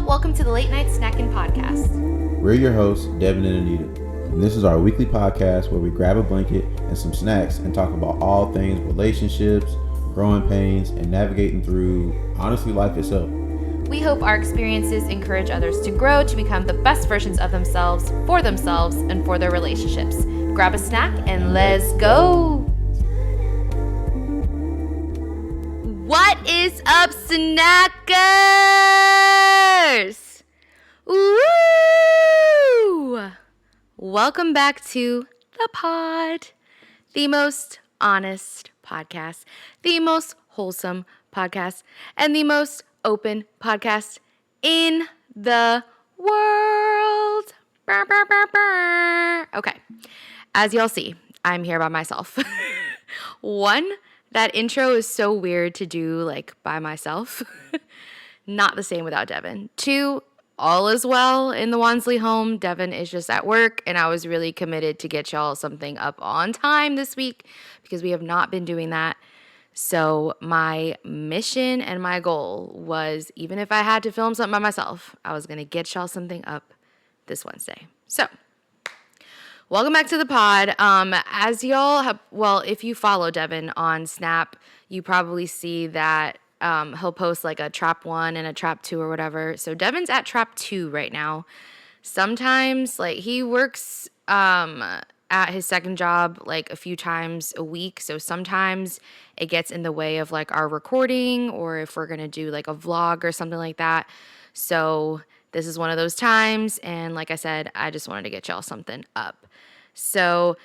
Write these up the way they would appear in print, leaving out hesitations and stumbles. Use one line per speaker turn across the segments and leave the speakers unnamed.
welcome to the Late Night Snackin podcast.
We're your hosts, Devin and Anita, and this is our weekly podcast where we grab a blanket and some snacks and talk about all things relationships, growing pains, and navigating through, honestly, life itself.
We hope our experiences encourage others to grow to become the best versions of themselves, and for their relationships. Grab a snack and let's go! What is up, snackers? Woo! Welcome back to the pod, the most honest podcast, the most wholesome podcast, and the most open podcast in the world. Burr, burr, burr, burr. Okay, as y'all see, I'm here by myself. One, that intro is so weird to do like by myself. Not the same without Devin. Two, all is well in the Wansley home. Devin is just at work, and I was really committed to get y'all something up on time this week because we have not been doing that. So my mission and my goal was, even if I had to film something by myself, I was going to get y'all something up this Wednesday. So welcome back to the pod. As y'all have, well, if you follow Devin on Snap, you probably see that he'll post like a trap 1 and a trap 2 or whatever. So Devin's at trap 2 right now. Sometimes, like, he works at his second job like a few times a week. So sometimes it gets in the way of like our recording, or if we're going to do like a vlog or something like that. So this is one of those times. And like I said, I just wanted to get y'all something up. So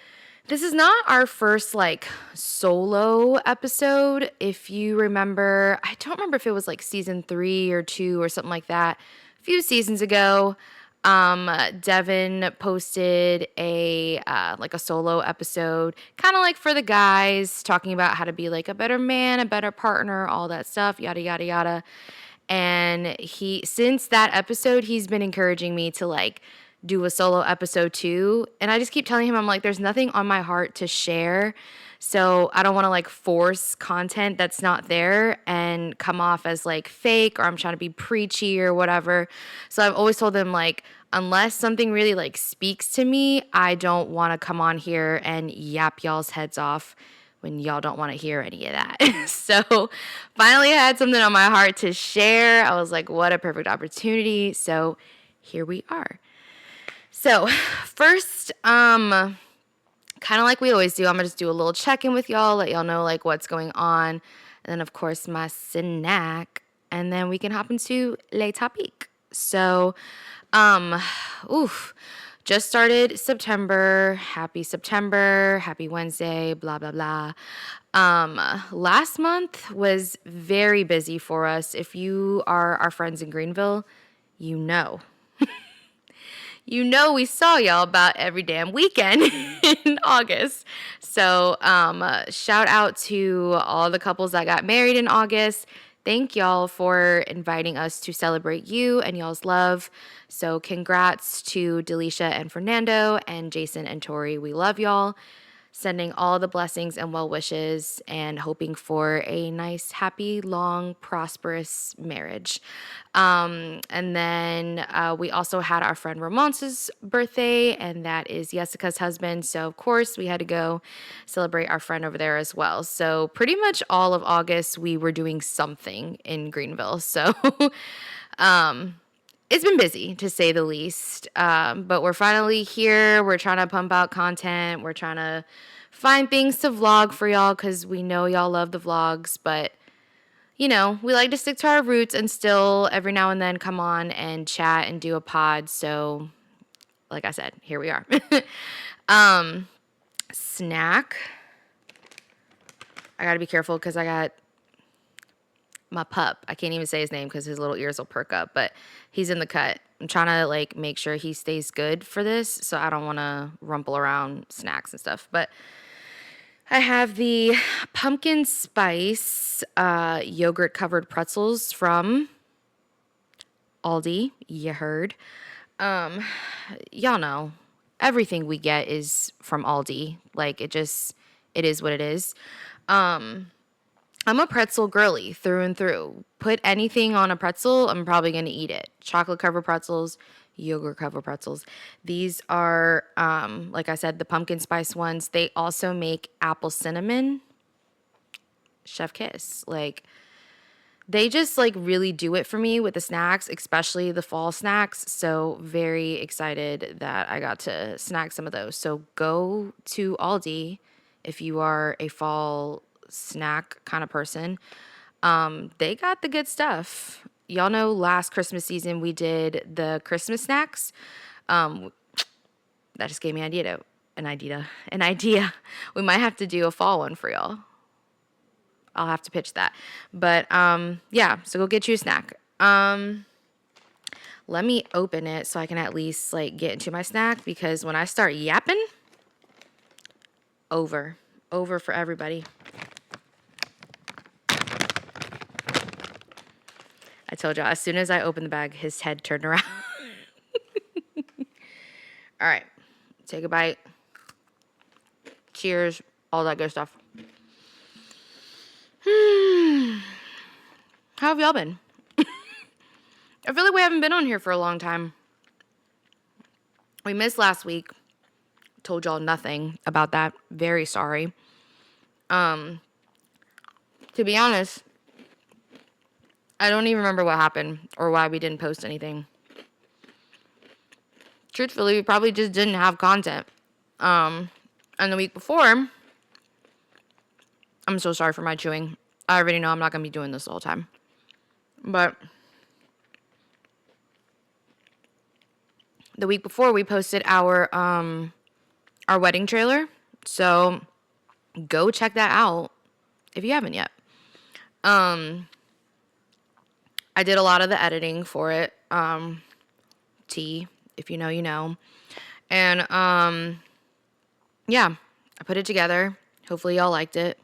this is not our first like solo episode. If you remember, I don't remember if it was like season 3 or 2 or something like that. A few seasons ago, Devin posted a like a solo episode, kind of like for the guys, talking about how to be like a better man, a better partner, all that stuff, yada yada yada. And since that episode, he's been encouraging me to like do a solo episode too. And I just keep telling him, I'm like, there's nothing on my heart to share. So I don't want to like force content that's not there and come off as like fake, or I'm trying to be preachy or whatever. So I've always told them, like, unless something really like speaks to me, I don't want to come on here and yap y'all's heads off when y'all don't want to hear any of that. So finally I had something on my heart to share. I was like, what a perfect opportunity. So here we are. So first, kind of like we always do, I'm going to just do a little check-in with y'all, let y'all know like what's going on. And then, of course, my snack. And then we can hop into Les Topiques. So, just started September. Happy Wednesday, blah, blah, blah. Last month was very busy for us. If you are our friends in Greenville, you know. You know we saw y'all about every damn weekend in August. So shout out to all the couples that got married in August. Thank y'all for inviting us to celebrate you and y'all's love. So congrats to Delisha and Fernando and Jason and Tori. We love y'all. Sending all the blessings and well wishes and hoping for a nice, happy, long, prosperous marriage. And then we also had our friend Ramon's birthday, and that is Jessica's husband. So, of course, we had to go celebrate our friend over there as well. So pretty much all of August, we were doing something in Greenville. So it's been busy, to say the least, but we're finally here. We're trying to pump out content. We're trying to find things to vlog for y'all because we know y'all love the vlogs, but, you know, we like to stick to our roots and still every now and then come on and chat and do a pod. So, like I said, here we are. Snack. I got to be careful because I got my pup. I can't even say his name because his little ears will perk up, but he's in the cut. I'm trying to like make sure he stays good for this, so I don't want to rumple around snacks and stuff. But I have the pumpkin spice yogurt covered pretzels from Aldi. You heard. Y'all know everything we get is from Aldi. Like, it is what it is. I'm a pretzel girly through and through. Put anything on a pretzel, I'm probably going to eat it. Chocolate covered pretzels, yogurt covered pretzels. These are, like I said, the pumpkin spice ones. They also make apple cinnamon. Chef kiss. Like, they just like really do it for me with the snacks, especially the fall snacks. So very excited that I got to snack some of those. So go to Aldi if you are a fall snack kind of person. They got the good stuff. Y'all know last Christmas season we did the Christmas snacks. That just gave me an idea. We might have to do a fall one for y'all. I'll have to pitch that. But yeah, so go get you a snack. Let me open it so I can at least like get into my snack, because when I start yapping, over for everybody. I told y'all, as soon as I opened the bag, his head turned around. All right, take a bite. Cheers, all that good stuff. How have y'all been? I feel like we haven't been on here for a long time. We missed last week. Told y'all nothing about that. Very sorry. To be honest, I don't even remember what happened or why we didn't post anything. Truthfully, we probably just didn't have content. And the week before, I'm so sorry for my chewing. I already know I'm not going to be doing this the whole time. But the week before, we posted our wedding trailer. So go check that out if you haven't yet. I did a lot of the editing for it. If you know, you know. And yeah, I put it together. Hopefully y'all liked it.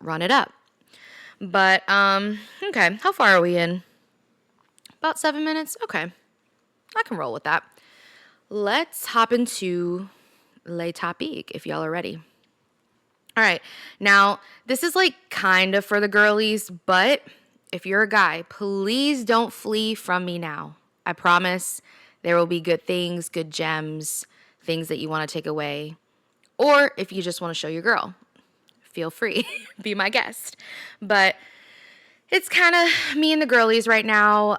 Run it up. But okay, how far are we in? About 7 minutes? Okay. I can roll with that. Let's hop into Le Topic if y'all are ready. All right. Now, this is like kind of for the girlies, but if you're a guy, please don't flee from me now. I promise there will be good things, good gems, things that you want to take away. Or if you just want to show your girl, feel free, be my guest. But it's kind of me and the girlies right now.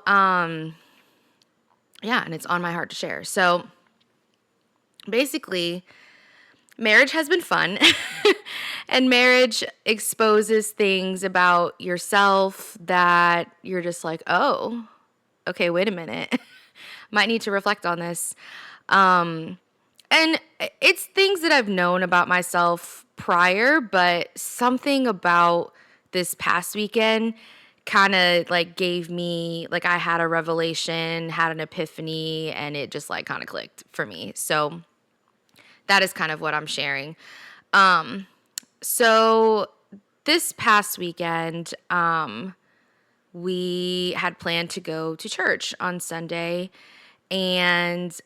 Yeah, and it's on my heart to share. So basically, marriage has been fun. And marriage exposes things about yourself that you're just like, oh, okay, wait a minute. Might need to reflect on this. And it's things that I've known about myself prior, but something about this past weekend kind of like gave me, like I had a revelation, had an epiphany, and it just like kind of clicked for me. So that is kind of what I'm sharing. So this past weekend, we had planned to go to church on Sunday, and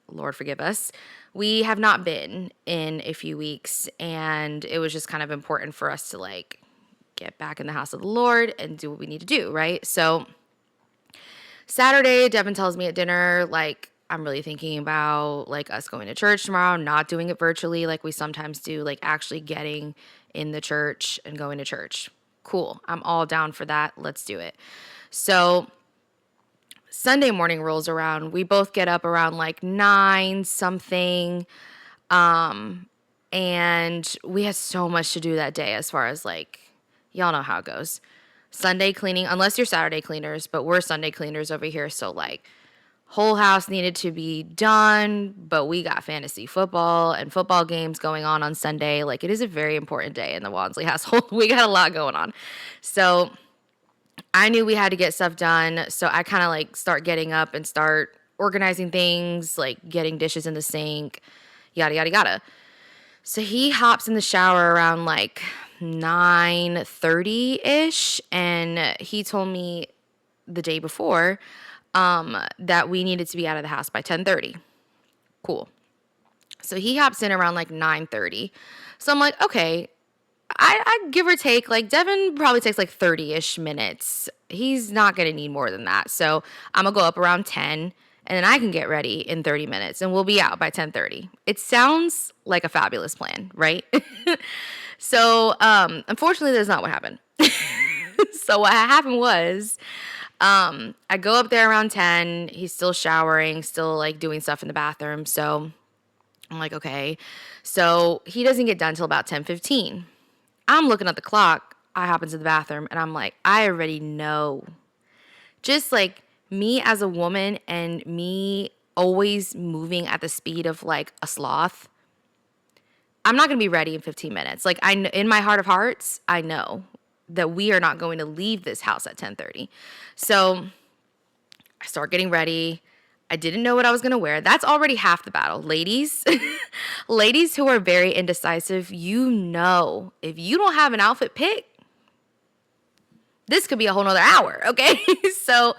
Lord forgive us, we have not been in a few weeks, and it was just kind of important for us to like get back in the house of the Lord and do what we need to do, right? So Saturday, Devin tells me at dinner, like, I'm really thinking about like us going to church tomorrow, not doing it virtually like we sometimes do, like actually getting in the church and going to church. Cool. I'm all down for that. Let's do it. So Sunday morning rolls around. We both get up around like 9 something. And we had so much to do that day as far as like, y'all know how it goes. Sunday cleaning, unless you're Saturday cleaners, but we're Sunday cleaners over here. So like, whole house needed to be done, but we got fantasy football and football games going on Sunday. Like, it is a very important day in the Walmsley household. We got a lot going on. So I knew we had to get stuff done. So I kind of like start getting up and start organizing things, like getting dishes in the sink, yada, yada, yada. So he hops in the shower around like 9:30-ish, and he told me the day before that we needed to be out of the house by 10:30. Cool. So he hops in around like 9:30. So I'm like, okay, I give or take, like Devin probably takes like 30-ish minutes. He's not going to need more than that. So I'm going to go up around 10 and then I can get ready in 30 minutes and we'll be out by 10:30. It sounds like a fabulous plan, right? So, unfortunately, that's not what happened. So what happened was, I go up there around 10. He's still showering, still like doing stuff in the bathroom. So I'm like, okay. So he doesn't get done till about 10:15. I'm looking at the clock. I hop into the bathroom and I'm like, I already know. Just like me as a woman and me always moving at the speed of like a sloth, I'm not going to be ready in 15 minutes. Like in my heart of hearts, I know that we are not going to leave this house at 10:30. So I start getting ready. I didn't know what I was going to wear. That's already half the battle. Ladies, ladies who are very indecisive, you know, if you don't have an outfit pick, this could be a whole nother hour, okay? So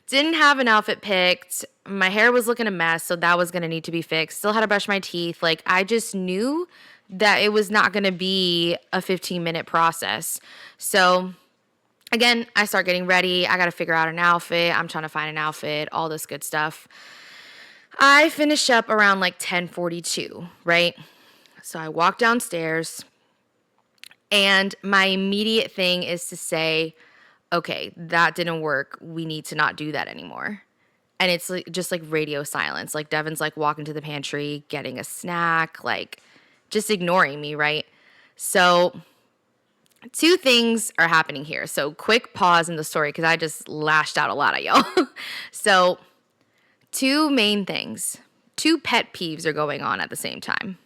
didn't have an outfit picked. My hair was looking a mess, so that was going to need to be fixed. Still had to brush my teeth. Like, I just knew that it was not going to be a 15-minute process. So again, I start getting ready. I got to figure out an outfit. I'm trying to find an outfit, all this good stuff. I finish up around like 10:42, right? So I walk downstairs and my immediate thing is to say, okay, that didn't work. We need to not do that anymore. And it's like, just like radio silence. Like Devin's like walking to the pantry, getting a snack, like just ignoring me, right? So two things are happening here. So quick pause in the story because I just lashed out a lot at y'all. So two main things, two pet peeves are going on at the same time.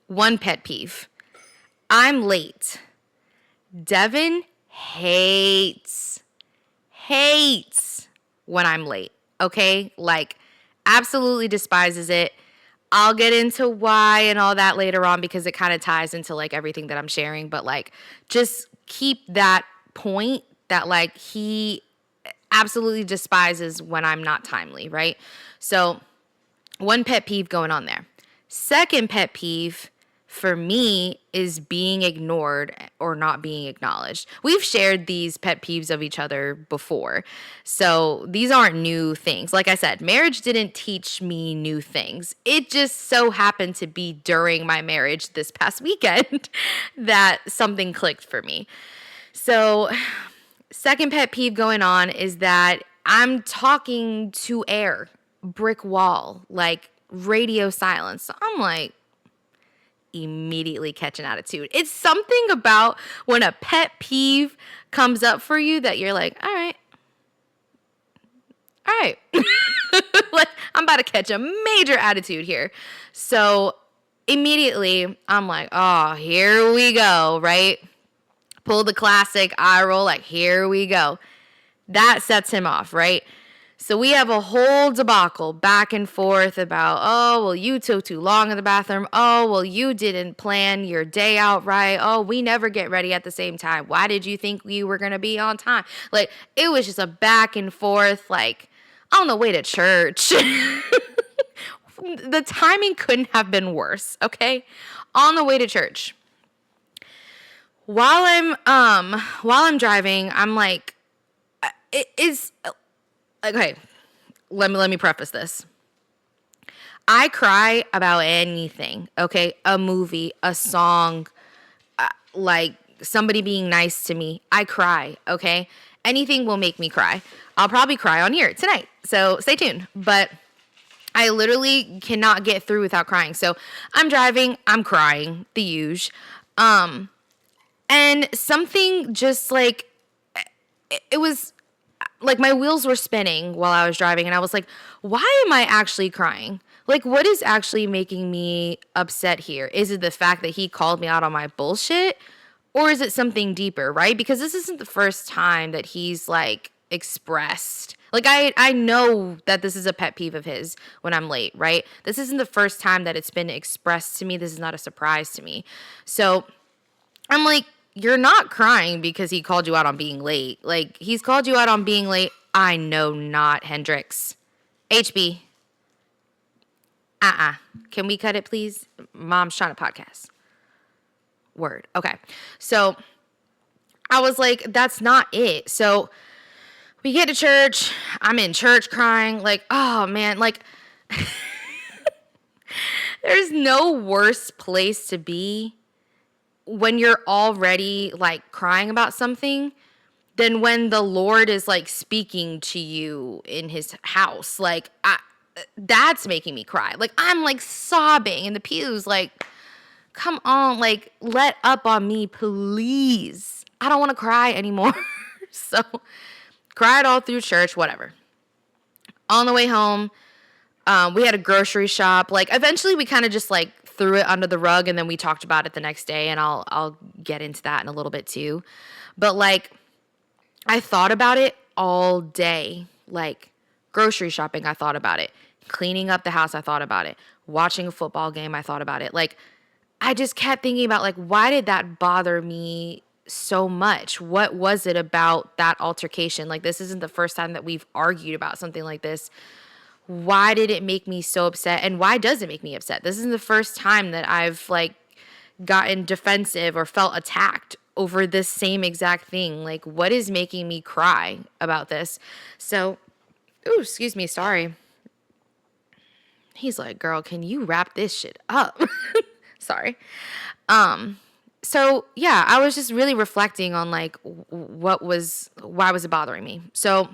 One pet peeve, I'm late. Devin hates when I'm late, okay? Like, absolutely despises it. I'll get into why and all that later on because it kind of ties into like everything that I'm sharing, but like just keep that point that like he absolutely despises when I'm not timely, right? So, one pet peeve going on there. Second pet peeve for me is being ignored or not being acknowledged. We've shared these pet peeves of each other before. So these aren't new things. Like I said, marriage didn't teach me new things. It just so happened to be during my marriage this past weekend that something clicked for me. So, second pet peeve going on is that I'm talking to air, brick wall, like radio silence. So I'm like, immediately catch an attitude. It's something about when a pet peeve comes up for you that you're like, all right. Like, I'm about to catch a major attitude here. So immediately I'm like, oh, here we go, right? Pull the classic eye roll, like, here we go. That sets him off, right? So we have a whole debacle back and forth about, oh, well, you took too long in the bathroom. Oh, well, you didn't plan your day out right. Oh, we never get ready at the same time. Why did you think we were going to be on time? Like, it was just a back and forth, like, on the way to church. The timing couldn't have been worse, on the way to church. While I'm driving, I'm like, it is okay. Let me preface this. I cry about anything, okay? A movie, a song, like somebody being nice to me. I cry, okay? Anything will make me cry. I'll probably cry on here tonight. So stay tuned. But I literally cannot get through without crying. So I'm driving, I'm crying, the huge. And something just like, it was like my wheels were spinning while I was driving. And I was like, why am I actually crying? Like, what is actually making me upset here? Is it the fact that he called me out on my bullshit? Or is it something deeper, right? Because this isn't the first time that he's like expressed. Like, I know that this is a pet peeve of his when I'm late, right? This isn't the first time that it's been expressed to me. This is not a surprise to me. So I'm like, you're not crying because he called you out on being late. Like, he's called you out on being late. I know not, Hendrix. HB. Can we cut it, please? Mom's trying to podcast. word. Okay. So I was like, that's not it. So we get to church. I'm in church crying. Like, oh man, like there's no worse place to be when you're already like crying about something than when the Lord is like speaking to you in his house. Like, that's making me cry. Like, I'm like sobbing in the pews, like, come on, like, let up on me, please. I don't want to cry anymore. So, cried all through church, whatever. On the way home, we had a grocery shop. Like, eventually we kind of just like threw it under the rug, and then we talked about it the next day, and I'll get into that in a little bit too. But like, I thought about it all day. Like, grocery shopping, I thought about it. Cleaning up the house, I thought about it. Watching a football game, I thought about it. Like, I just kept thinking about, like, why did that bother me so much? What was it about that altercation? Like, this isn't the first time that we've argued about something like this. Why did it make me so upset? And why does it make me upset? This isn't the first time that I've, like, gotten defensive or felt attacked over this same exact thing. Like, what is making me cry about this? So, ooh, excuse me, sorry. He's like, girl, can you wrap this shit up? Sorry. So yeah, I was just really reflecting on like why was it bothering me? So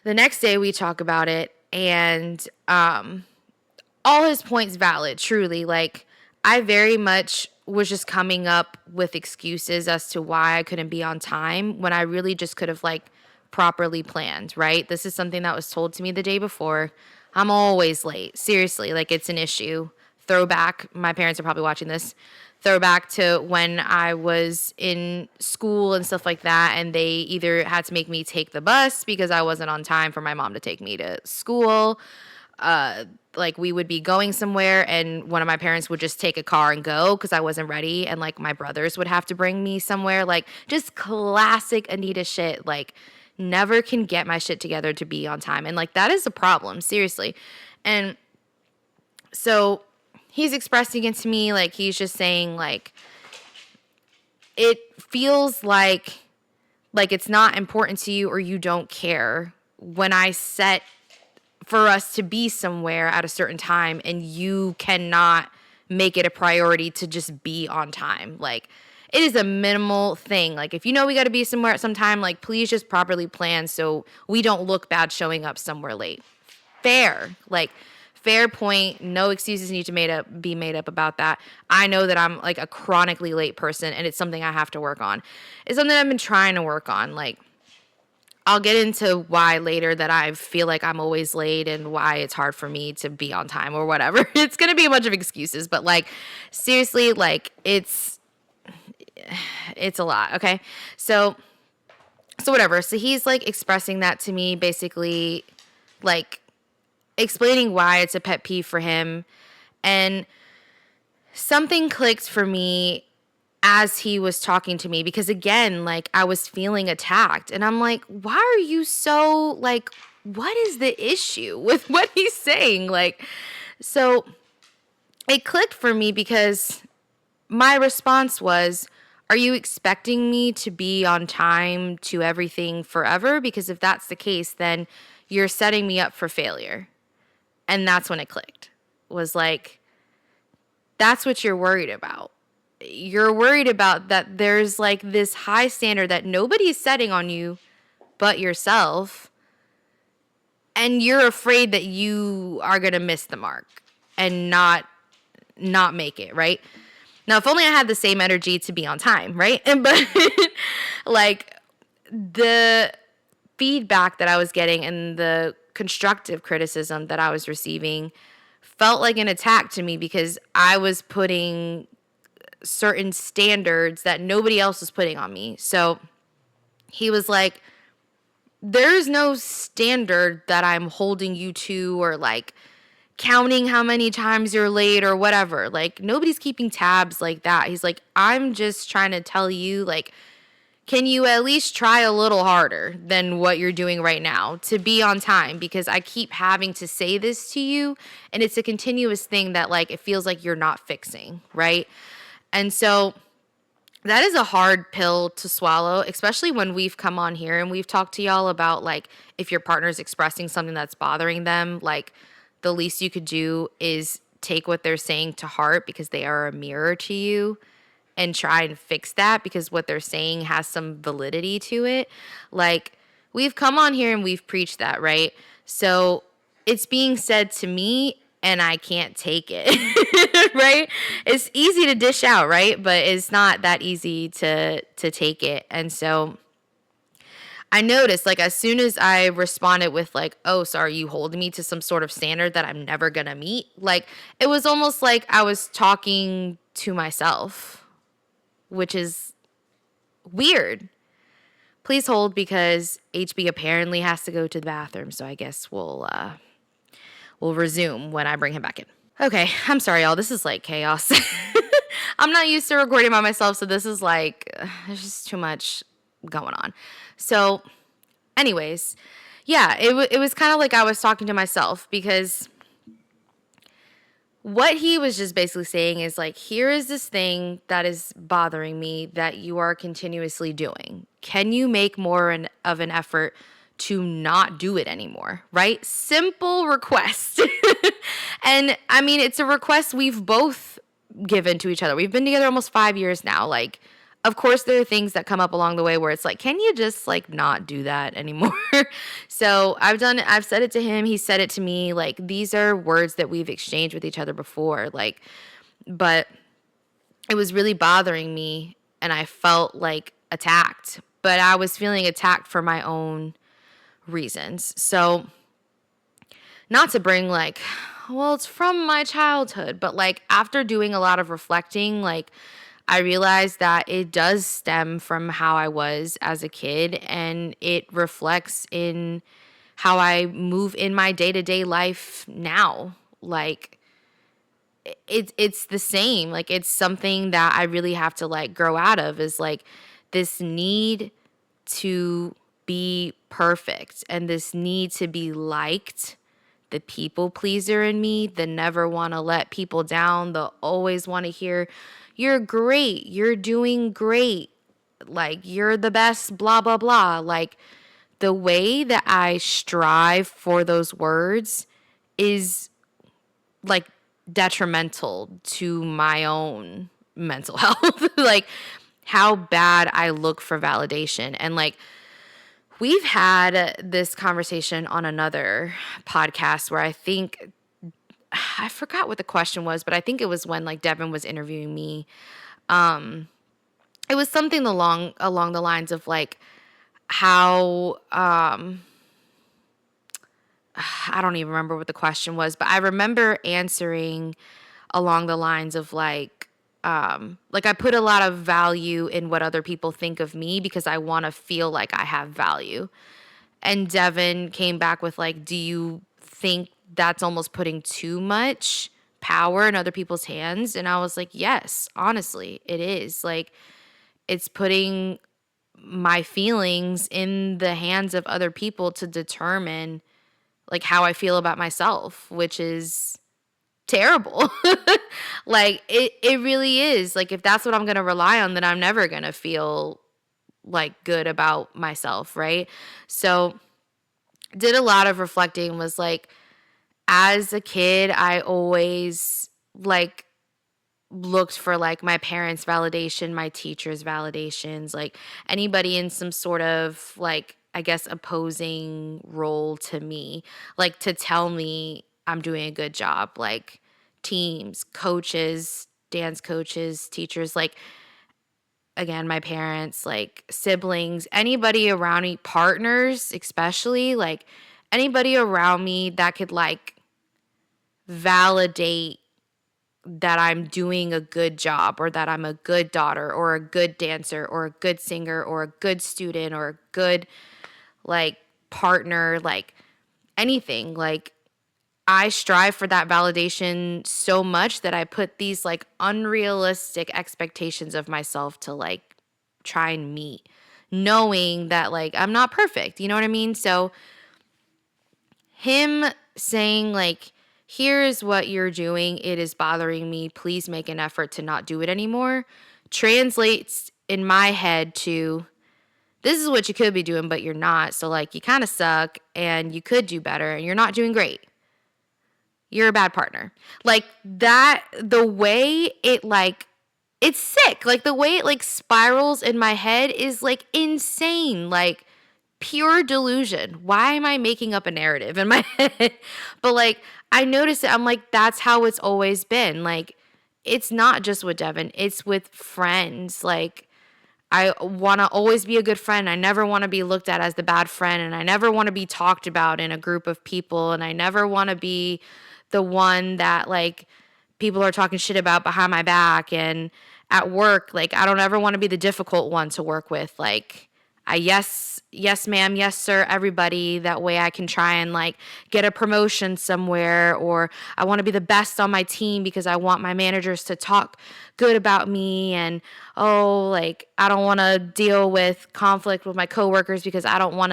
the next day we talk about it, and all his points valid, truly. Like, I very much was just coming up with excuses as to why I couldn't be on time when I really just could have like properly planned, right? This is something that was told to me the day before. I'm always late. Seriously, like, it's an issue. Throwback, my parents are probably watching this. Throwback to when I was in school and stuff like that, and they either had to make me take the bus because I wasn't on time for my mom to take me to school. Like, we would be going somewhere and one of my parents would just take a car and go because I wasn't ready, and like my brothers would have to bring me somewhere. Like, just classic Eneida shit. Like, never can get my shit together to be on time, and like, that is a problem, seriously. And so he's expressing it to me, like, he's just saying like, it feels like it's not important to you, or you don't care when I set for us to be somewhere at a certain time and you cannot make it a priority to just be on time. Like, it is a minimal thing. Like, if you know we got to be somewhere at some time, like, please just properly plan so we don't look bad showing up somewhere late. Fair. Like, fair point. No excuses need to be made up about that. I know that I'm like a chronically late person, and it's something I have to work on. It's something I've been trying to work on. Like, I'll get into why later that I feel like I'm always late and why it's hard for me to be on time or whatever. It's going to be a bunch of excuses, but like, seriously, like, it's a lot. Okay. So whatever. So he's like expressing that to me, basically like explaining why it's a pet peeve for him. And something clicked for me as he was talking to me, because again, like, I was feeling attacked, and I'm like, why are you so like, what is the issue with what he's saying? Like, so it clicked for me because my response was, are you expecting me to be on time to everything forever? Because if that's the case, then you're setting me up for failure. And that's when it clicked. Was like, that's what you're worried about. You're worried about that there's like this high standard that nobody's setting on you but yourself, and you're afraid that you are going to miss the mark and not make it, right? Now, if only I had the same energy to be on time, right? But like, the feedback that I was getting and the constructive criticism that I was receiving felt like an attack to me, because I was putting certain standards that nobody else was putting on me. So he was like, there's no standard that I'm holding you to, or like counting how many times you're late or whatever. Like, nobody's keeping tabs like that. He's like, I'm just trying to tell you, like, can you at least try a little harder than what you're doing right now to be on time? Because I keep having to say this to you, and it's a continuous thing that like, it feels like you're not fixing, right? And so that is a hard pill to swallow, especially when we've come on here and we've talked to y'all about like if your partner's expressing something that's bothering them, like the least you could do is take what they're saying to heart because they are a mirror to you and try and fix that because what they're saying has some validity to it. Like we've come on here and we've preached that, right? So it's being said to me and I can't take it, right? It's easy to dish out, right? But it's not that easy to take it. And so I noticed like as soon as I responded with like, "Oh, so are you holding me to some sort of standard that I'm never going to meet?" Like it was almost like I was talking to myself, which is weird. Please hold because HB apparently has to go to the bathroom, so I guess we'll resume when I bring him back in. Okay, I'm sorry, y'all. This is like chaos. I'm not used to recording by myself, so this is like there's just too much going on. So, anyways, yeah, it was kind of like I was talking to myself because what he was just basically saying is like, here is this thing that is bothering me that you are continuously doing. Can you make more of an effort to not do it anymore? Right? Simple request. And I mean, it's a request we've both given to each other. We've been together almost 5 years now. Like, of course, there are things that come up along the way where it's like, can you just like not do that anymore? So I've said it to him. He said it to me. Like, these are words that we've exchanged with each other before. Like, but it was really bothering me and I felt like attacked, but I was feeling attacked for my own reasons. So, not to bring like, well, it's from my childhood, but like after doing a lot of reflecting, like I realized that it does stem from how I was as a kid and it reflects in how I move in my day-to-day life now. Like it's the same. Like it's something that I really have to like grow out of is like this need to be perfect and this need to be liked, the people pleaser in me, the never want to let people down, the always want to hear, you're great, you're doing great, like you're the best, blah, blah, blah. Like the way that I strive for those words is like detrimental to my own mental health. Like how bad I look for validation. And like we've had this conversation on another podcast where I forgot what the question was, but I think it was when like Devin was interviewing me. It was something along the lines of like how I don't even remember what the question was, but I remember answering along the lines of like I put a lot of value in what other people think of me because I want to feel like I have value. And Devin came back with like, do you think that's almost putting too much power in other people's hands? And I was like, yes, honestly, it is. Like it's putting my feelings in the hands of other people to determine like how I feel about myself, which is terrible. Like it really is. Like if that's what I'm going to rely on, then I'm never going to feel like good about myself, right? So did a lot of reflecting was like as a kid, I always like looked for like my parents' validation, my teachers' validations, like anybody in some sort of like I guess opposing role to me, like to tell me I'm doing a good job, like teams, coaches, dance coaches, teachers, like again, my parents, like siblings, anybody around me, partners, especially like anybody around me that could like validate that I'm doing a good job or that I'm a good daughter or a good dancer or a good singer or a good student or a good like partner, like anything. Like I strive for that validation so much that I put these like unrealistic expectations of myself to like try and meet, knowing that like I'm not perfect. You know what I mean? So him saying like here's what you're doing. It is bothering me. Please make an effort to not do it anymore, translates in my head to, this is what you could be doing, but you're not. So, like, you kind of suck and you could do better and you're not doing great. You're a bad partner. Like, that, the way it, like, it's sick. Like, the way it, like, spirals in my head is, like, insane. Like, pure delusion. Why am I making up a narrative in my head? But, like, I notice it. I'm like, that's how it's always been. Like, it's not just with Devin, it's with friends. Like, I want to always be a good friend. I never want to be looked at as the bad friend. And I never want to be talked about in a group of people. And I never want to be the one that, like, people are talking shit about behind my back. And at work, like, I don't ever want to be the difficult one to work with. Like, yes, ma'am, yes, sir, everybody. That way I can try and, like, get a promotion somewhere, or I want to be the best on my team because I want my managers to talk good about me. And, oh, like, I don't want to deal with conflict with my coworkers because I don't want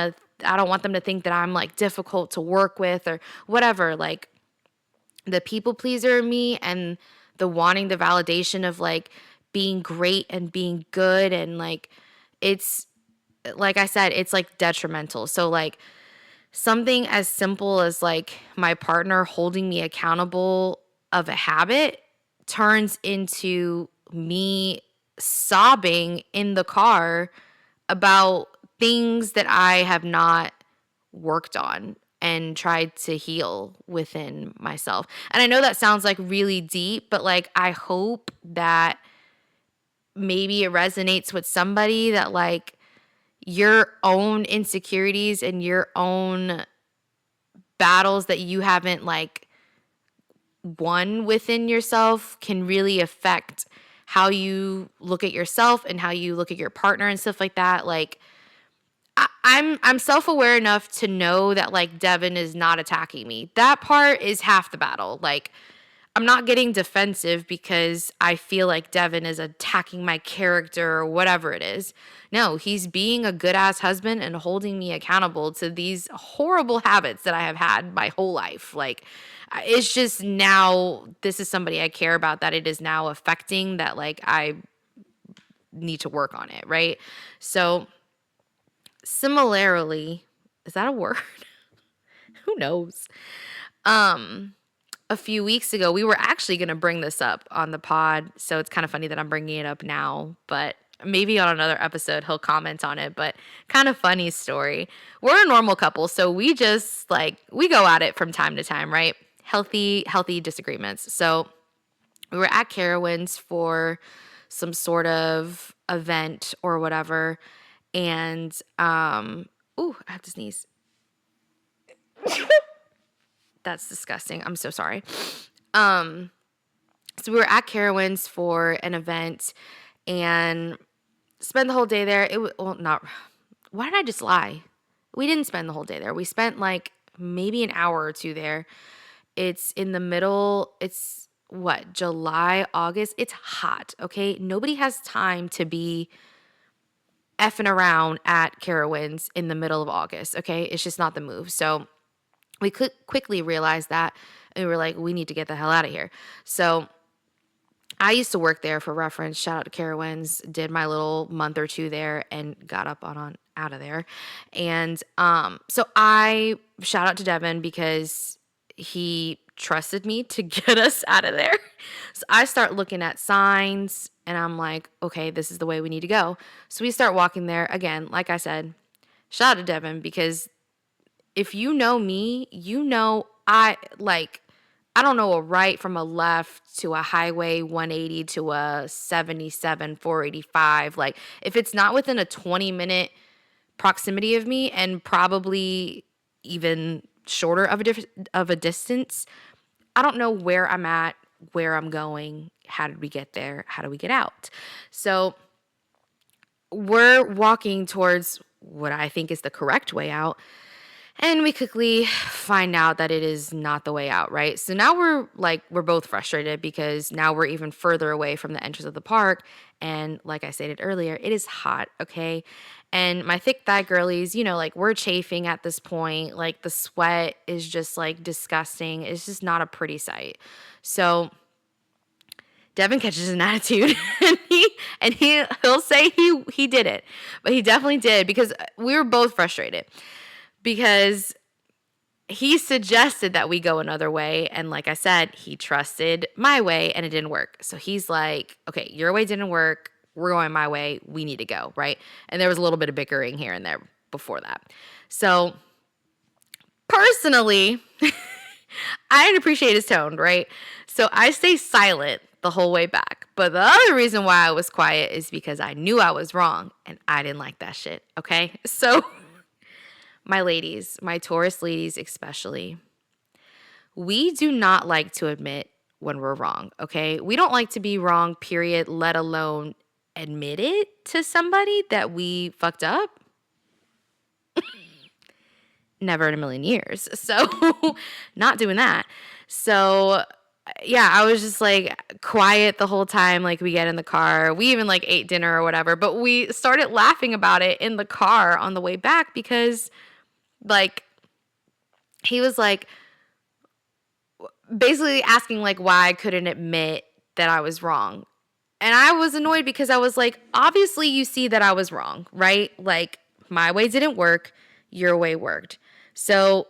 them to think that I'm, like, difficult to work with or whatever. Like, the people pleaser in me and the wanting the validation of, like, being great and being good, and, like, it's, like I said, it's, like, detrimental. So, like, something as simple as, like, my partner holding me accountable of a habit turns into me sobbing in the car about things that I have not worked on and tried to heal within myself. And I know that sounds, like, really deep, but, like, I hope that maybe it resonates with somebody, that, like, your own insecurities and your own battles that you haven't, like, won within yourself can really affect how you look at yourself and how you look at your partner and stuff like that. Like, I'm self-aware enough to know that, like, Devin is not attacking me. That part is half the battle. Like, I'm not getting defensive because I feel like Devin is attacking my character or whatever it is. No, he's being a good ass husband and holding me accountable to these horrible habits that I have had my whole life. Like, it's just now, this is somebody I care about, that it is now affecting, that, like, I need to work on it, right? So, similarly, is that a word? Who knows? A few weeks ago, we were actually going to bring this up on the pod. So it's kind of funny that I'm bringing it up now, but maybe on another episode, he'll comment on it. But kind of funny story. We're a normal couple. So we just, like, we go at it from time to time, right? Healthy disagreements. So we were at Carowinds for some sort of event or whatever. And, ooh, I have to sneeze. That's disgusting. I'm so sorry. So we were at Carowinds for an event and spent the whole day there. It was, well, not, why did I just lie? We didn't spend the whole day there. We spent, like, maybe an hour or two there. It's in the middle. It's what, July, August? It's hot, okay? Nobody has time to be effing around at Carowinds in the middle of August, okay? It's just not the move. So we could quickly realize that, and we were like, we need to get the hell out of here. So I used to work there, for reference. Shout out to Carowinds. Did my little month or two there and got up on out of there. And so I shout out to Devin because he trusted me to get us out of there. So I start looking at signs and I'm like, okay, this is the way we need to go. So we start walking there. Again, like I said, shout out to Devin because if you know me, you know I don't know a right from a left to a highway 180 to a 77 485. Like, if it's not within a 20-minute proximity of me and probably even shorter of a distance, I don't know where I'm at, where I'm going, how did we get there, how do we get out? So we're walking towards what I think is the correct way out. And we quickly find out that it is not the way out, right? So now we're both frustrated because now we're even further away from the entrance of the park. And like I stated earlier, it is hot, okay? And my thick thigh girlies, like we're chafing at this point. Like the sweat is just like disgusting. It's just not a pretty sight. So Devin catches an attitude and he'll say he did it. But he definitely did because we were both frustrated because he suggested that we go another way. And like I said, he trusted my way and it didn't work. So he's like, okay, your way didn't work. We're going my way. We need to go. Right. And there was a little bit of bickering here and there before that. So personally, I didn't appreciate his tone. Right. So I stay silent the whole way back. But the other reason why I was quiet is because I knew I was wrong and I didn't like that shit. Okay. So my ladies, my Taurus ladies especially, we do not like to admit when we're wrong, okay? We don't like to be wrong, period, let alone admit it to somebody that we fucked up. Never in a million years. So, not doing that. So, yeah, I was just like quiet the whole time. Like, we get in the car. We even like ate dinner or whatever, but we started laughing about it in the car on the way back because, like, he was like, basically asking like why I couldn't admit that I was wrong. And I was annoyed because I was like, obviously you see that I was wrong, right? Like my way didn't work, your way worked. So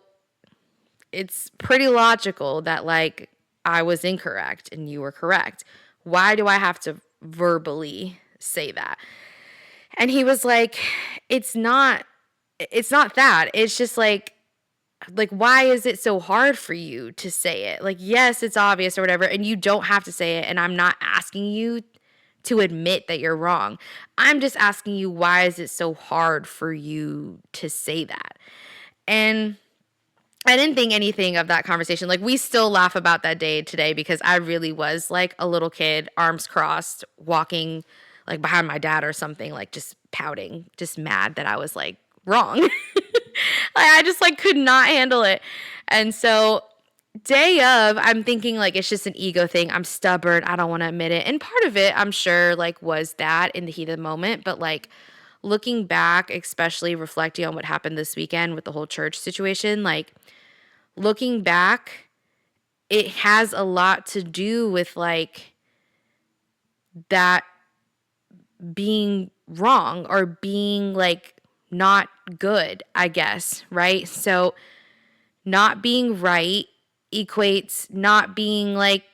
it's pretty logical that like I was incorrect and you were correct. Why do I have to verbally say that? And he was like, it's not that. It's just like why is it so hard for you to say it? Like yes, it's obvious or whatever and you don't have to say it and I'm not asking you to admit that you're wrong. I'm just asking you why is it so hard for you to say that? And I didn't think anything of that conversation. Like we still laugh about that day today because I really was like a little kid, arms crossed, walking like behind my dad or something, like just pouting, just mad that I was like wrong. Like I just like could not handle it. And so day of, I'm thinking like it's just an ego thing. I'm stubborn. I don't want to admit it. And part of it, I'm sure, like was that in the heat of the moment. But like looking back, especially reflecting on what happened this weekend with the whole church situation, like looking back, it has a lot to do with like that being wrong or being like not good, I guess, right? So not being right equates not being like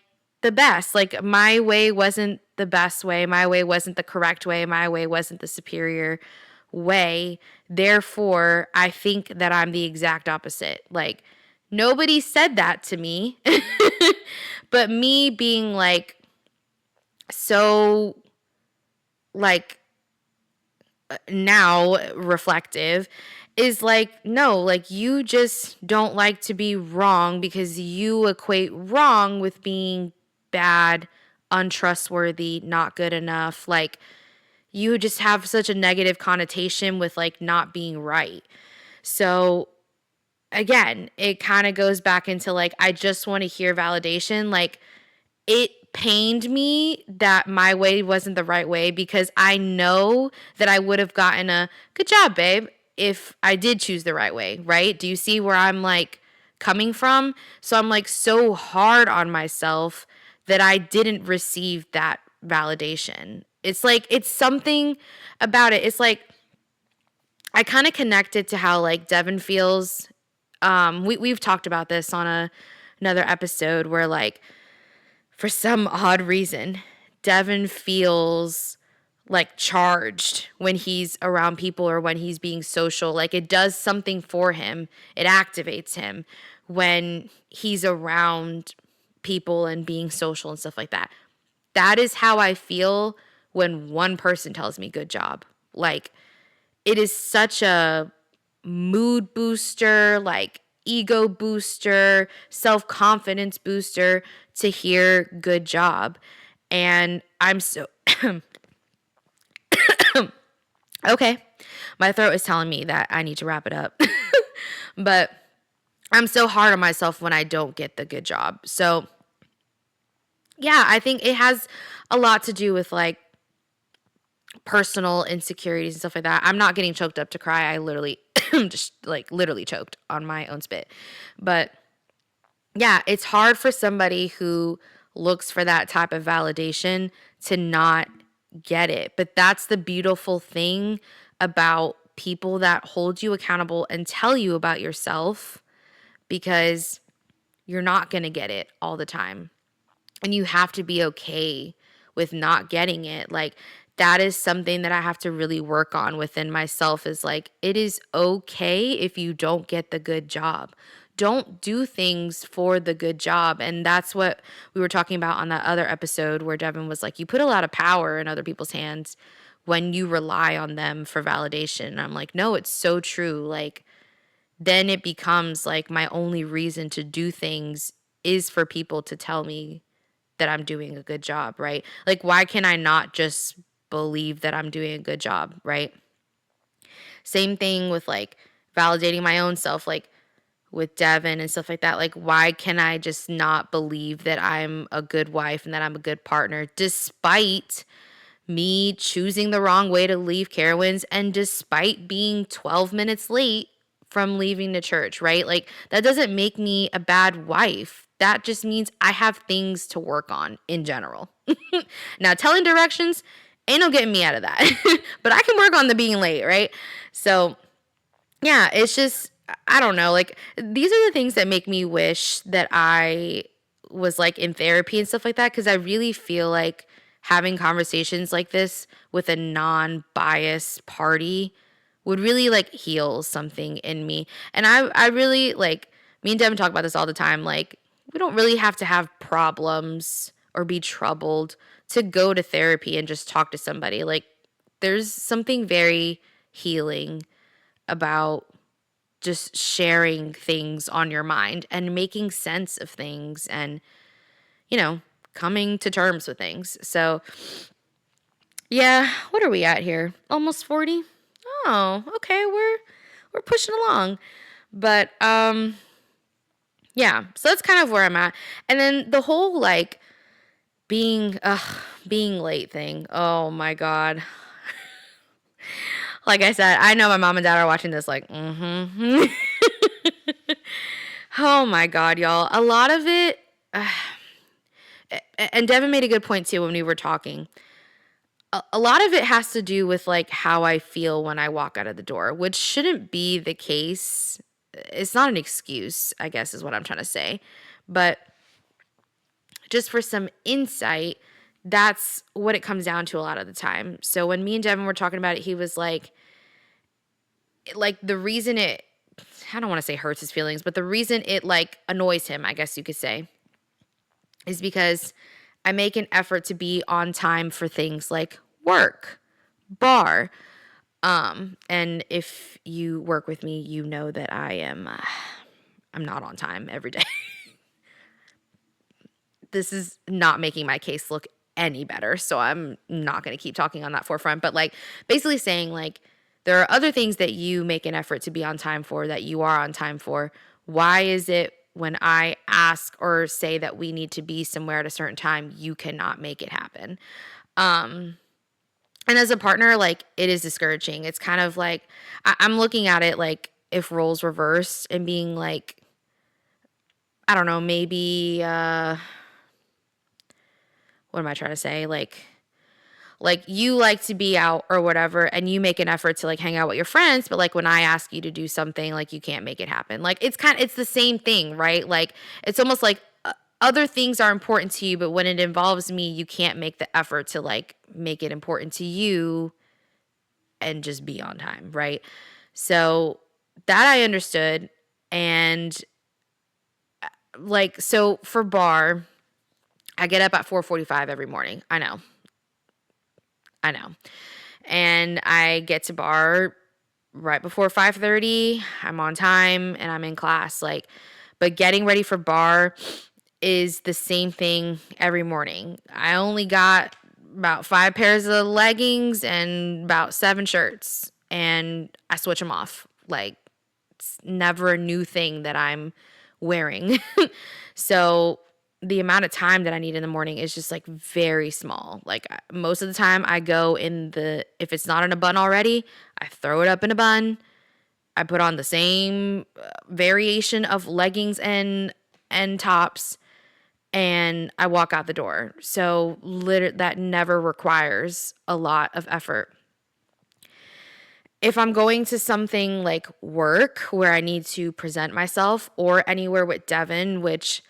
the best. Like my way wasn't the best way. My way wasn't the correct way. My way wasn't the superior way. Therefore, I think that I'm the exact opposite. Like nobody said that to me. But me being like so like now reflective is like, no, like you just don't like to be wrong because you equate wrong with being bad, untrustworthy, not good enough. Like you just have such a negative connotation with like not being right. So again, it kind of goes back into like, I just want to hear validation. Like it pained me that my way wasn't the right way because I know that I would have gotten a good job, babe, if I did choose the right way, right? Do you see where I'm like coming from? So I'm like so hard on myself that I didn't receive that validation. It's like, it's something about it. It's like, I kind of connected to how like Devin feels. We've talked about this on another episode where like, for some odd reason, Devin feels like charged when he's around people or when he's being social. Like it does something for him. It activates him when he's around people and being social and stuff like that. That is how I feel when one person tells me good job. Like it is such a mood booster, like ego booster, self confidence booster to hear good job. And I'm so, okay, my throat is telling me that I need to wrap it up. But I'm so hard on myself when I don't get the good job. So yeah, I think it has a lot to do with like personal insecurities and stuff like that. I'm not getting choked up to cry. I literally just like literally choked on my own spit. But yeah, it's hard for somebody who looks for that type of validation to not get it. But that's the beautiful thing about people that hold you accountable and tell you about yourself, because you're not going to get it all the time. And you have to be okay with not getting it. Like, that is something that I have to really work on within myself, is like, it is okay if you don't get the good job. Don't do things for the good job. And that's what we were talking about on that other episode where Devin was like, you put a lot of power in other people's hands when you rely on them for validation. And I'm like, no, it's so true. Like, then it becomes like my only reason to do things is for people to tell me that I'm doing a good job, right? Like, why can I not just believe that I'm doing a good job, right? Same thing with like validating my own self, like with Devin and stuff like that. Like, why can I just not believe that I'm a good wife and that I'm a good partner, despite me choosing the wrong way to leave Carowinds and despite being 12 minutes late from leaving the church, right? Like, that doesn't make me a bad wife. That just means I have things to work on in general. Now, telling directions ain't no getting me out of that, but I can work on the being late, right? So, yeah, it's just, I don't know. Like, these are the things that make me wish that I was like in therapy and stuff like that, because I really feel like having conversations like this with a non-biased party would really like heal something in me. And I really like, me and Devin talk about this all the time. Like, we don't really have to have problems or be troubled to go to therapy and just talk to somebody. Like, there's something very healing about just sharing things on your mind and making sense of things and, you know, coming to terms with things. So, yeah, what are we at here? Almost 40? Oh, okay, we're pushing along. But yeah, so that's kind of where I'm at. And then the whole like being late thing. Oh my god. Like I said, I know my mom and dad are watching this like, mhm. Oh my god, y'all. A lot of it and Devin made a good point too when we were talking. A lot of it has to do with like how I feel when I walk out of the door, which shouldn't be the case. It's not an excuse, I guess is what I'm trying to say. But just for some insight, that's what it comes down to a lot of the time. So when me and Devin were talking about it, he was like the reason it, I don't want to say hurts his feelings, but the reason it like annoys him, I guess you could say, is because I make an effort to be on time for things like work, bar. And if you work with me, you know that I'm not on time every day. This is not making my case look any better, so I'm not going to keep talking on that forefront. But like basically saying like there are other things that you make an effort to be on time for that you are on time for. Why is it when I ask or say that we need to be somewhere at a certain time, you cannot make it happen? And as a partner, like it is discouraging. It's kind of like I'm looking at it like if roles reversed and being like, I don't know, maybe what am I trying to say? Like you like to be out or whatever and you make an effort to like hang out with your friends, but like when I ask you to do something, like you can't make it happen. Like it's the same thing, right? Like it's almost like other things are important to you, but when it involves me, you can't make the effort to like make it important to you and just be on time, right? So that I understood. And like so for bar, I get up at 4:45 every morning. I know. And I get to bar right before 5:30. I'm on time and I'm in class. Like, but getting ready for bar is the same thing every morning. I only got about 5 pairs of leggings and about 7 shirts, and I switch them off like It's never a new thing that I'm wearing. So the amount of time that I need in the morning is just like very small. Like most of the time I go if it's not in a bun already, I throw it up in a bun. I put on the same variation of leggings and tops, and I walk out the door. So that never requires a lot of effort. If I'm going to something like work where I need to present myself, or anywhere with Devin, which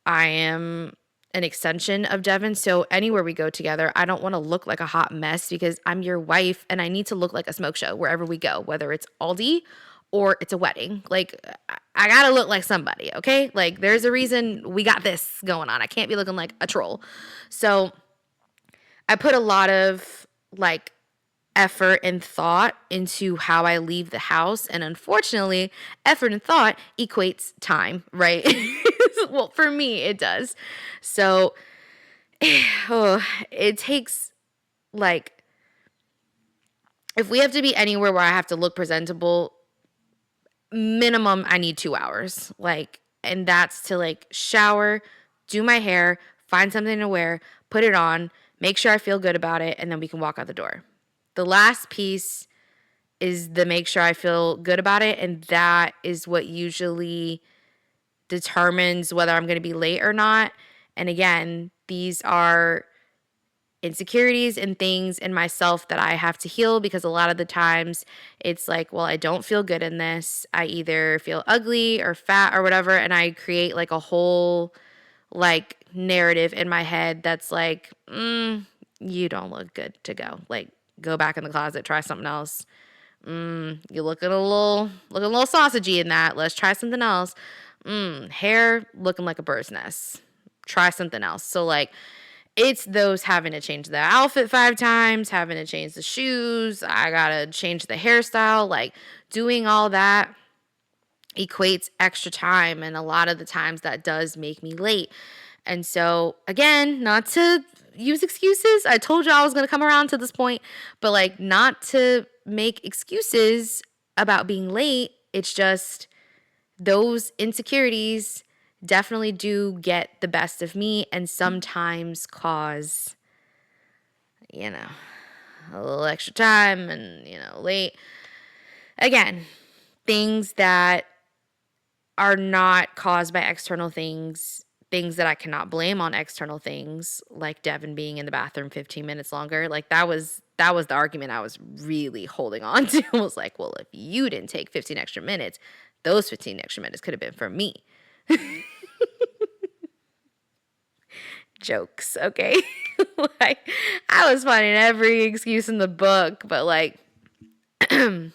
I am an extension of Devin. So anywhere we go together, I don't want to look like a hot mess because I'm your wife and I need to look like a smoke show wherever we go, whether it's Aldi or it's a wedding. Like, I got to look like somebody, okay? Like, there's a reason we got this going on. I can't be looking like a troll. So I put a lot of like effort and thought into how I leave the house. And unfortunately, effort and thought equates time, right? Well, for me, it does. So it takes like, if we have to be anywhere where I have to look presentable, minimum I need 2 hours. Like, and that's to like shower, do my hair, find something to wear, put it on, make sure I feel good about it, and then we can walk out the door. The last piece is the make sure I feel good about it, and that is what usually determines whether I'm going to be late or not. And again, these are insecurities and things in myself that I have to heal, because a lot of the times it's like, well, I don't feel good in this. I either feel ugly or fat or whatever, and I create like a whole like narrative in my head that's like, you don't look good to go. Like, go back in the closet, try something else. You looking a little sausagey in that. Let's try something else. Hair looking like a bird's nest. Try something else. So like, it's those having to change the outfit 5 times, having to change the shoes. I gotta change the hairstyle. Like, doing all that equates extra time, and a lot of the times that does make me late. And so again, not to use excuses. I told you I was going to come around to this point, but like, not to make excuses about being late. It's just those insecurities definitely do get the best of me and sometimes cause, you know, a little extra time and, late. Again, things that are not caused by external things that I cannot blame on external things, like Devin being in the bathroom 15 minutes longer. Like, that was the argument I was really holding on to. I was like, well, if you didn't take 15 extra minutes, those 15 extra minutes could have been for me. Jokes, okay? Like, I was finding every excuse in the book, but like, it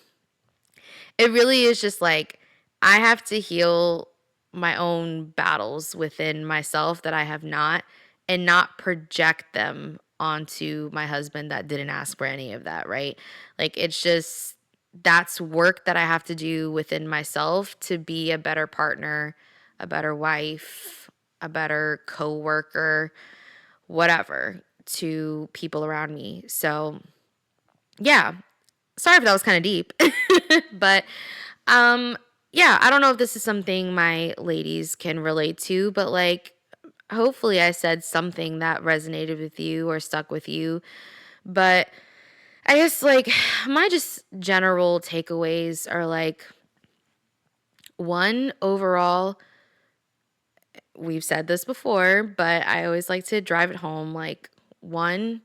really is just like, I have to heal my own battles within myself that I have not, and not project them onto my husband that didn't ask for any of that, right? Like, it's just, that's work that I have to do within myself to be a better partner, a better wife, a better coworker, whatever, to people around me. So, yeah. Sorry if that was kind of deep. But yeah, I don't know if this is something my ladies can relate to, but like, hopefully I said something that resonated with you or stuck with you. But I guess like, my just general takeaways are like, one, overall, we've said this before, but I always like to drive it home. Like, one,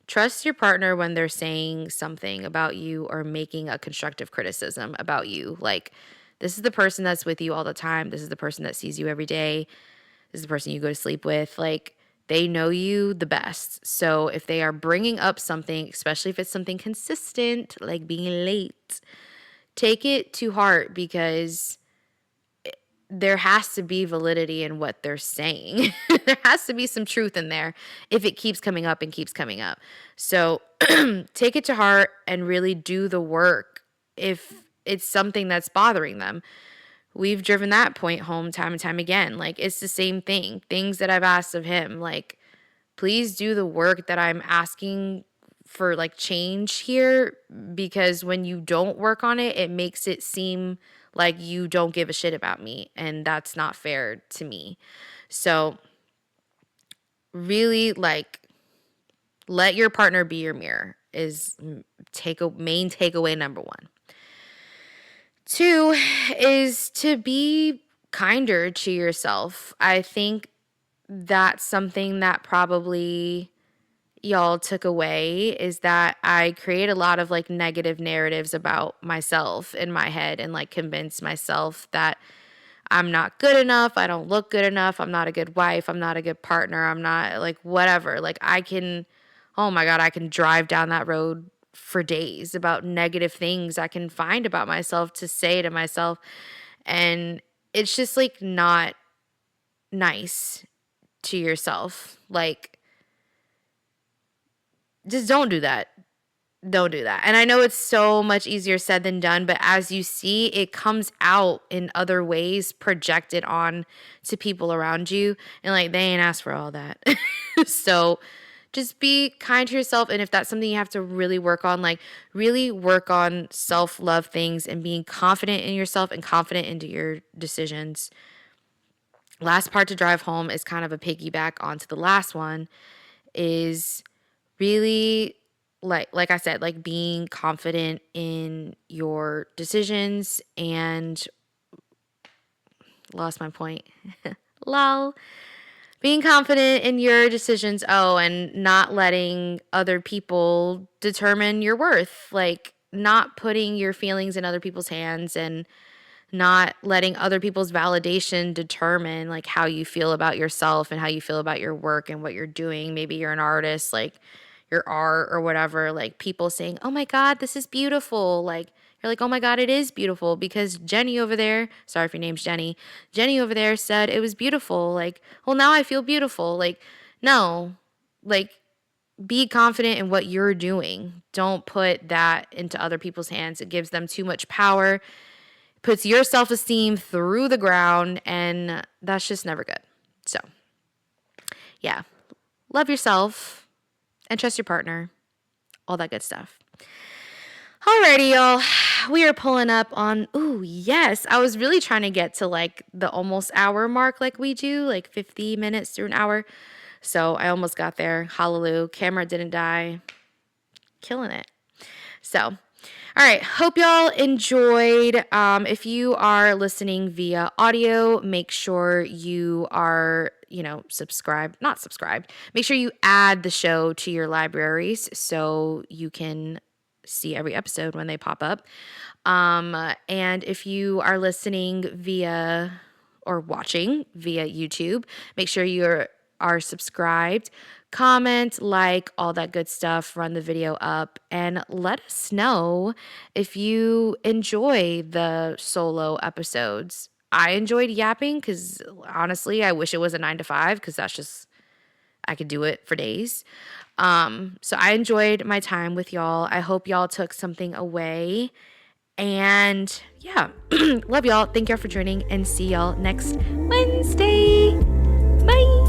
trust your partner when they're saying something about you or making a constructive criticism about you. Like, this is the person that's with you all the time. This is the person that sees you every day. This is the person you go to sleep with. Like, they know you the best. So if they are bringing up something, especially if it's something consistent, like being late, take it to heart, because there has to be validity in what they're saying. There has to be some truth in there if it keeps coming up and keeps coming up. So take it to heart and really do the work if it's something that's bothering them. We've driven that point home time and time again. Like, it's the same thing. Things that I've asked of him, like, please do the work that I'm asking for, like, change here, because when you don't work on it, it makes it seem like you don't give a shit about me, and that's not fair to me. So really, like, let your partner be your mirror is main takeaway number one. Two is to be kinder to yourself. I think that's something that probably y'all took away, is that I create a lot of like negative narratives about myself in my head and like convince myself that I'm not good enough, I don't look good enough, I'm not a good wife, I'm not a good partner, I'm not like whatever. Like oh my God, I can drive down that road for days about negative things I can find about myself to say to myself. And it's just like not nice to yourself. Like, just don't do that. Don't do that. And I know it's so much easier said than done, but as you see, it comes out in other ways projected on to people around you. And like, they ain't asked for all that. So just be kind to yourself. And if that's something you have to really work on, like really work on self-love things and being confident in yourself and confident into your decisions. Last part to drive home is kind of a piggyback onto the last one, is really like I said, like being confident in your decisions and lost my point. Lol. Being confident in your decisions, and not letting other people determine your worth. Like not putting your feelings in other people's hands and not letting other people's validation determine like how you feel about yourself and how you feel about your work and what you're doing. Maybe you're an artist, like your art or whatever, like people saying, "Oh my God, this is beautiful." Like you're like, "Oh my God, it is beautiful because Jenny over there, sorry if your name's Jenny, Jenny over there said it was beautiful." Like, well, now I feel beautiful. Like, no. Like be confident in what you're doing. Don't put that into other people's hands. It gives them too much power, puts your self-esteem through the ground, and that's just never good. So, yeah, love yourself and trust your partner, all that good stuff. Alrighty, y'all. We are pulling up on, yes. I was really trying to get to like the almost hour mark like we do, like 50 minutes through an hour. So I almost got there. Hallelujah. Camera didn't die. Killing it. So, all right. Hope y'all enjoyed. If you are listening via audio, make sure you are, subscribed, not subscribed. Make sure you add the show to your libraries so you can see every episode when they pop up. And if you are listening via or watching via YouTube, make sure you are subscribed, comment, like, all that good stuff, run the video up, and let us know if you enjoy the solo episodes. I enjoyed yapping because honestly, I wish it was a 9 to 5 because that's just, I could do it for days. So I enjoyed my time with y'all. I hope y'all took something away. And yeah, love y'all. Thank y'all for joining and see y'all next Wednesday. Bye.